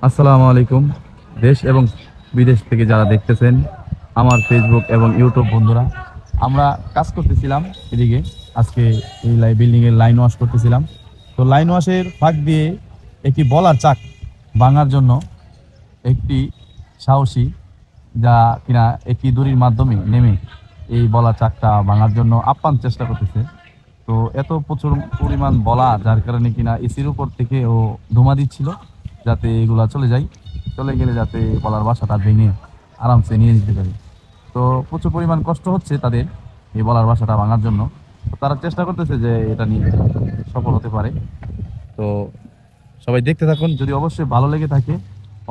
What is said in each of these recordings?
আসসালামু আলাইকুম। দেশ এবং বিদেশ থেকে যারা দেখতেছেন আমার ফেসবুক এবং ইউটিউব বন্ধুরা, আমরা কাজ করতেছিলাম এদিকে। আজকে এই বিল্ডিং এর লাইন ওয়াশ করতেছিলাম। তো লাইন ওয়াশের ফাঁক দিয়ে একটি বলার চাক ভাঙার জন্য একটি সাহসী, যা কিনা একটি দড়ির মাধ্যমে নেমে এই বলার চাকটা ভাঙার জন্য আপ্রাণ চেষ্টা করতেছে। তো এত প্রচুর পরিমাণ বলা, যার কারণে কিনা এসির উপর থেকে ও ধুমা দিচ্ছিল যাতে এগুলা চলে যায়, চলে গেলে যাতে বলার বাসাটা ভেঙে আরামসে নিয়ে যেতে পারে। তো প্রচুর পরিমাণ কষ্ট হচ্ছে তাদের এই বলার বাসাটা ভাঙার জন্য। তো তারা চেষ্টা করতেছে যে এটা নিয়ে সফল হতে পারে। তো সবাই দেখতে থাকুন। যদি অবশ্যই ভালো লেগে থাকে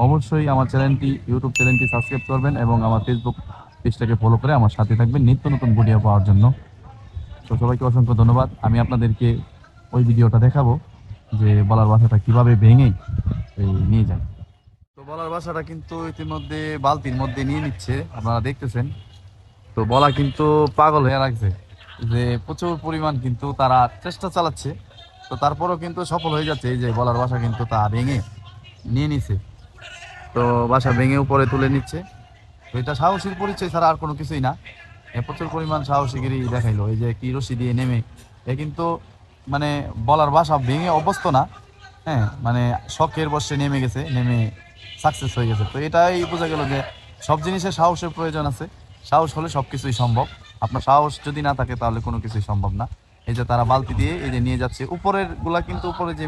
অবশ্যই আমার চ্যানেলটি, ইউটিউব চ্যানেলটি সাবস্ক্রাইব করবেন এবং আমার ফেসবুক পেজটাকে ফলো করে আমার সাথে থাকবেন নিত্য নতুন ভিডিও পাওয়ার জন্য। তো সবাইকে অসংখ্য ধন্যবাদ। আমি আপনাদেরকে ওই ভিডিওটা দেখাবো যে বলার বাসাটা কিভাবে ভেঙে এই নিয়ে যায়। তো বলার বাসাটা কিন্তু ইতিমধ্যে বালতির মধ্যে নিয়ে নিচ্ছে, আপনারা দেখতেছেন। তো বলা কিন্তু পাগল হয়ে লাগছে যে প্রচুর পরিমাণ কিন্তু তারা চেষ্টা চালাচ্ছে। তো তারপরেও কিন্তু সফল হয়ে যাচ্ছে। এই যে বলার বাসা কিন্তু তা ভেঙে নিয়ে নিছে। তো বাসা ভেঙে উপরে তুলে নিচ্ছে। তো এটা সাহসীর পরিচয় ছাড়া আর কোনো কিছুই না। প্রচুর পরিমাণ সাহসিগিরি দেখাইলো। এই যে কি রশি দিয়ে নেমে এ কিন্তু মানে বলার বাসা ভেঙে অবস্থ না, হ্যাঁ, মানে শখের বশে নেমে গেছে, নেমে সাকসেস হয়ে গেছে। তো এটাই বোঝা গেল যে সব জিনিসের সাহসের প্রয়োজন আছে। সাহস হলে সব কিছুই সম্ভব। আপনার সাহস যদি না থাকে তাহলে কোনো কিছুই সম্ভব না। এই যে তারা বালতি দিয়ে এই যে নিয়ে যাচ্ছে উপরের গুলা, কিন্তু উপরে যে